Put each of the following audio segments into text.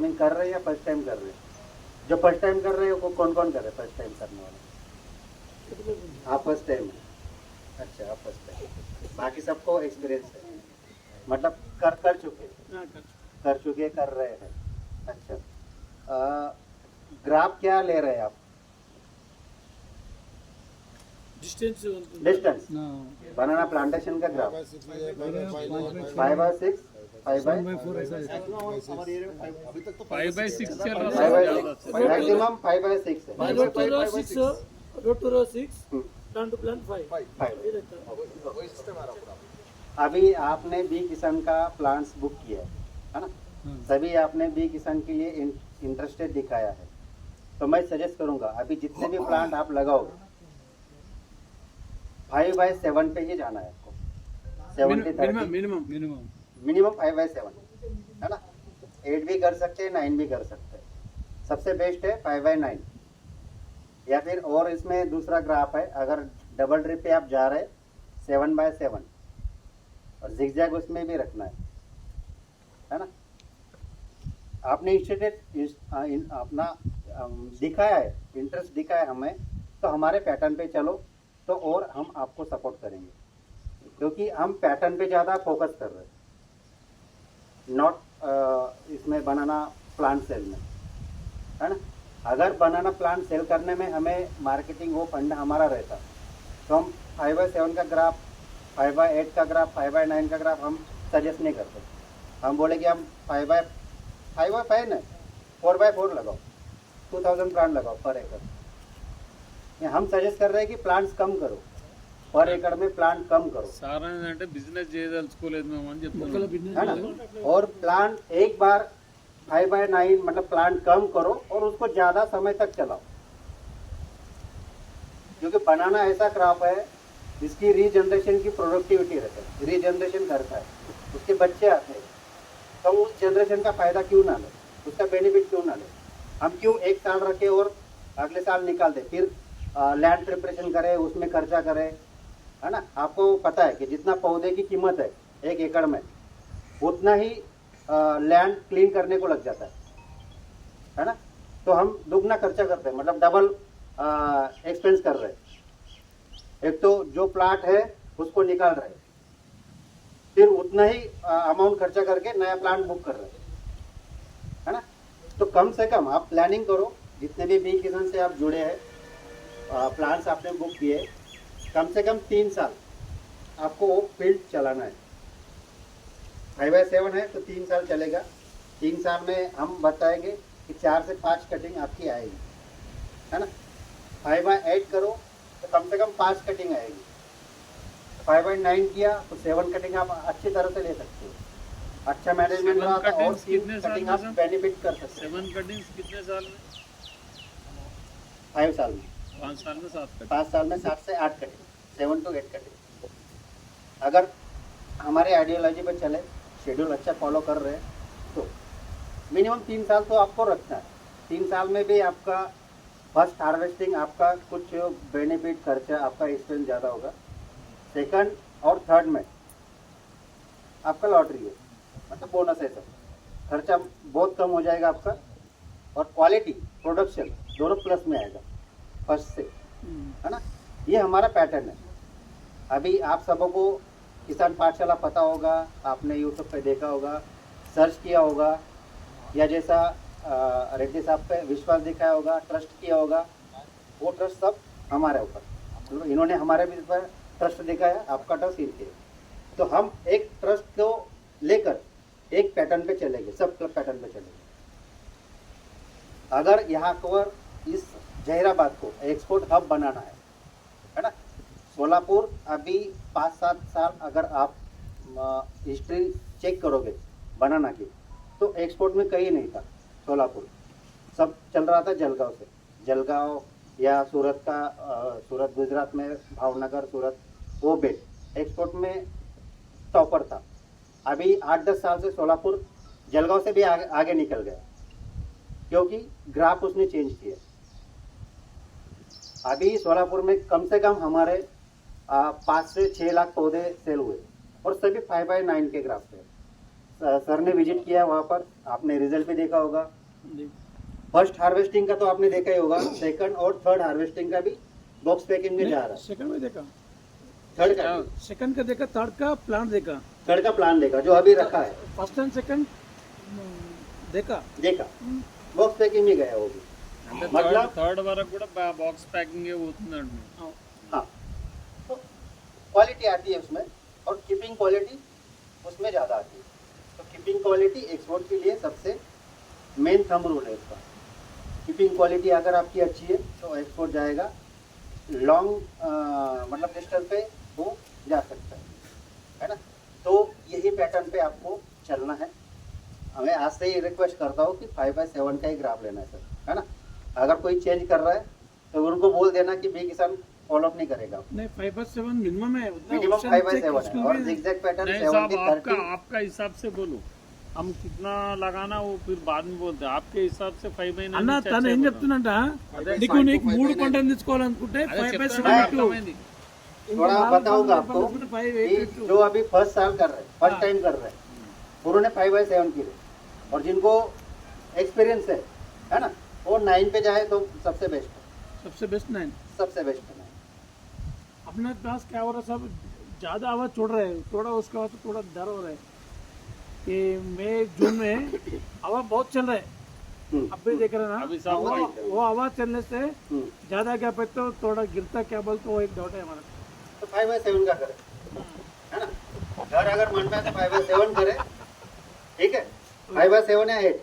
Farming कर रहे हैं या फर्स्ट टाइम कर रहे हैं? जो फर्स्ट टाइम कर रहे हैं वो कौन कौन कर रहे हैं फर्स्ट टाइम करने वाले? आप फर्स्ट टाइम है। अच्छा, आप फर्स्ट टाइम, बाकी सबको एक्सपीरियंस है, मतलब कर चुके, कर रहे हैं। अच्छा, ग्राफ क्या ले रहे हैं आप? डिस्टेंस बनाना प्लांटेशन का ग्राफ 5/6, 5/6 चल रहा है, मैक्सिमम 5/6 है। row to row 6, plant to plant 5. अभी आपने बी किसान का प्लांट्स बुक किया है ना? सभी आपने बी किसान के लिए इंटरेस्टेड दिखाया है, तो मैं सजेस्ट करूंगा अभी जितने भी प्लांट आप लगाओगे 5/7 पे ही जाना है आपको। 70-30 मिनिमम 5/7 है ना? 8 भी कर सकते हैं, 9 भी कर सकते हैं। सबसे बेस्ट है 5/9, या फिर और इसमें दूसरा ग्राफ है, अगर डबल ड्रिप पे आप जा रहे 7/7 और जिगजैग उसमें भी रखना है ना? आपने इंस्टेंट अपना दिखाया है, इंटरेस्ट दिखाया है हमें, तो हमारे पैटर्न पे चलो, तो और हम आपको सपोर्ट करेंगे, क्योंकि हम पैटर्न पे ज़्यादा फोकस कर रहे हैं, नॉट इसमें बनाना प्लांट सेल में, है ना? अगर बनाना प्लांट सेल करने में हमें मार्केटिंग वो फंड हमारा रहता, तो हम 5/7 का ग्राफ, 5/8 का ग्राफ, 5/9 का ग्राफ हम सजेस्ट नहीं करते। हम बोले कि हम 5/5 नहीं, 4/4 लगाओ, 2000 प्लांट लगाओ पर एकड़। हम सजेस्ट कर रहे हैं कि प्लांट्स कम करो, पर एकड़ में प्लांट कम करो, సారా అంటే బిజినెస్ చేయదలుచుకోలేదు మేము అని చెప్తున్నాం, है ना? और प्लांट एक बार 5/9 मतलब प्लांट कम करो और उसको ज्यादा समय तक चलाओ, क्योंकि बनाना ऐसा क्रॉप है जिसकी रीजनरेशन की प्रोडक्टिविटी रहती है, रीजनरेशन करता है, उसके बच्चे आते हैं, तो हम उस जनरेशन का फायदा क्यों ना ले, उसका बेनिफिट क्यों ना ले? हम क्यों एक साल रखे और अगले साल निकाल दे, फिर लैंड प्रिपरेशन करें, उसमें खर्चा करें, है ना? आपको पता है कि जितना पौधे की कीमत है 1 एकड़ में, उतना ही लैंड क्लीन करने को लग जाता है ना? तो हम दुगना खर्चा करते हैं, मतलब डबल एक्सपेंस कर रहे हैं। एक तो जो प्लाट है उसको निकाल रहे हैं, फिर उतना ही अमाउंट खर्चा करके नया प्लांट बुक कर रहे हैं, है ना? तो कम से कम आप प्लानिंग करो, जितने भी बी किसान से आप जुड़े हैं, प्लांट्स आपने बुक किए, कम से कम 3 साल आपको वो फील्ड चलाना है। 5/7 है तो 3 साल चलेगा। 3 साल में हम बताएंगे कि 4 से 5 कटिंग आपकी आएगी, है ना? 5/8 करो तो कम से कम 5 कटिंग आएगी। 5/9 किया तो 7 कटिंग आप अच्छी तरह से ले सकते हो। अच्छा मैनेजमेंट रहा तो और 3 कटिंग आप बेनिफिट कर सकते हो। 7 कटिंग्स कितने साल में? 5 साल में, 5 साल में 7 कटिंग। 5 साल में 7 से 8 कटिंग, 7 to 8 कटिंग। अगर हमारे आइडियोलॉजी पर चले, शेड्यूल अच्छा फॉलो कर रहे हैं, तो मिनिमम 3 साल तो आपको रखना है। 3 साल में भी आपका फर्स्ट हार्वेस्टिंग, आपका कुछ बेनिफिट खर्चा, आपका एक्सपेंस ज़्यादा होगा। सेकंड और थर्ड में आपका लॉटरी है, मतलब बोनस है, सब खर्चा बहुत कम हो जाएगा आपका, और क्वालिटी प्रोडक्शन दोनों प्लस में आएगा फर्स्ट से, है ना? ये हमारा पैटर्न है। अभी आप सबको किसान पाठशाला पता होगा, आपने यूट्यूब पे देखा होगा, सर्च किया होगा, या जैसा रेड्डी साहब पे विश्वास दिखाया होगा, ट्रस्ट किया होगा, वो ट्रस्ट सब हमारे ऊपर, तो इन्होंने हमारे भी पर ट्रस्ट दिखाया, आपका ट्रस्ट इनके। तो हम एक ट्रस्ट को लेकर एक पैटर्न पे चलेंगे, सब पैटर्न पे चलेंगे। अगर यहाँ पर इस जहीराबाद को एक्सपोर्ट हब बनाना है ना? सोलापुर अभी 5-7 साल अगर आप हिस्ट्री चेक करोगे बनाना की, तो एक्सपोर्ट में कहीं नहीं था सोलापुर, सब चल रहा था जलगांव से, जलगांव या सूरत का, सूरत गुजरात में भावनगर, सूरत, वो बेट एक्सपोर्ट में टॉपर था। अभी 8-10 साल से सोलापुर जलगांव से भी आगे निकल गया, क्योंकि ग्राफ उसने चेंज किया। अभी सोलापुर में कम से कम हमारे 5 से 6 लाख पौधे सेल हुए, और सभी 5/9 के ग्राफ पे, सर ने विजिट किया वहाँ पर, आपने रिजल्ट भी देखा होगा। जी। फर्स्ट हार्वेस्टिंग का तो आपने देखा ही होगा, सेकंड और थर्ड हार्वेस्टिंग का भी बॉक्स पैकिंग में जा रहा है। सेकंड में देखा, थर्ड का सेकंड का देखा, थर्ड का प्लांट देखा, थर्ड का प्लान देखा जो अभी रखा है, फर्स्ट एंड सेकंड देखा। देखा बॉक्स पैकिंग में गया वो भी। అంటే मतलब థర్డ్ వరకు కూడా బాక్స్ ప్యాకింగ్ అవుతుందండి। हाँ, तो क्वालिटी आती है उसमें, और कीपिंग क्वालिटी उसमें ज़्यादा आती है। तो कीपिंग क्वालिटी एक्सपोर्ट के लिए सबसे मेन थंब रूल है इसका। कीपिंग क्वालिटी अगर आपकी अच्छी है तो एक्सपोर्ट जाएगा, लॉन्ग मतलब डिस्टेंस पे वो जा सकता है ना। तो यही पैटर्न पे आपको चलना है। मैं आज से ही रिक्वेस्ट करता हूँ कि 5/7 का ही ग्राफ लेना है सर, है ना। अगर कोई चेंज कर रहा है तो उनको बोल देना कि बी किसान फॉलो अप नहीं करेगा। नहीं 5/7 मिनिमम है, मिनिमम 5/7 है, और जिगजैग पैटर्न नहीं साहब, 70-30 आपका हिसाब से बोलो, हम कितना लगाना वो फिर बाद में बोलते हैं। आपके हिसाब से 5/9 అన్న తను ఏం చెప్తున్నట, నీకు నీకు 3 పంటలు తీసుకోవాలనుకుంటే 5/7 थोड़ा बताऊंगा आपको कि जो अभी फर्स्ट साल कर रहे हैं, फर्स्ट टाइम कर रहे हैं, उन्होंने 5/7 की है, और जिनको एक्सपीरियंस है ना, वो 9 पे जाए तो सबसे बेस्ट है, सबसे बेस्ट 9। सबसे बेस्ट है। अपने पास क्या हो रहा है, सब ज़्यादा आवाज़ छोड़ रहे हैं, थोड़ा उसके बाद थोड़ा डर हो रहा है कि मई जून में आवाज़ बहुत चल रहा है। अब भी देख रहे हैं अभी ना, सब वो आवाज़ चलने से ज़्यादा क्या पे तो थोड़ा गिरता क्या बोलते, वो एक डाउट है हमारा। तो 5/7 का करें, है ना। घर अगर मन में है तो 5/7 करें, ठीक है। 5/7 या 8,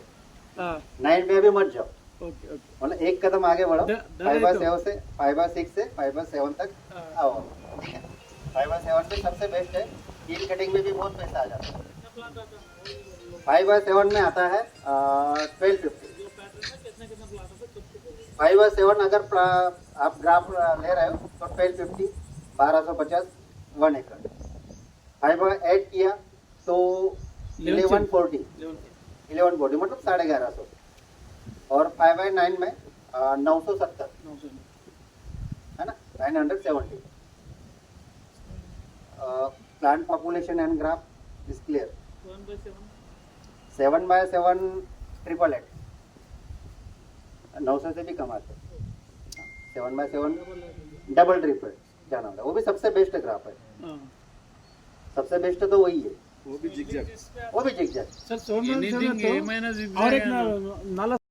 हाँ 9 पे अभी मत जाओ, ओके ओके। मतलब एक कदम आगे बढ़ो। डर है 5/7 से 5/6 से 5/7 तक हाँ। आओ, ठीक है। 5/7 पे सबसे बेस्ट है, कील कटिंग में भी बहुत पैसा आ जाता है। 5/7 में आता है 1250। 5/7 अगर आप ग्राफ ले रहे हो तो 1250, 1250 1 एकड़। 5/8 किया तो 1140 मतलब 1150, और 5/9 में 970, है ना, 970। Plant population and graph is clear. 7/7 888, 900 से भी कम आते हैं। 7/7 डबल ट्रिपल क्या नाम है, वो भी सबसे बेस्ट ग्राफ है। हाँ। सबसे बेस्ट तो वही है, वो भी जिगजैग। वो भी जिगजैग। सर 7/7 Anything तो A- और एक zigzag है ना। नाला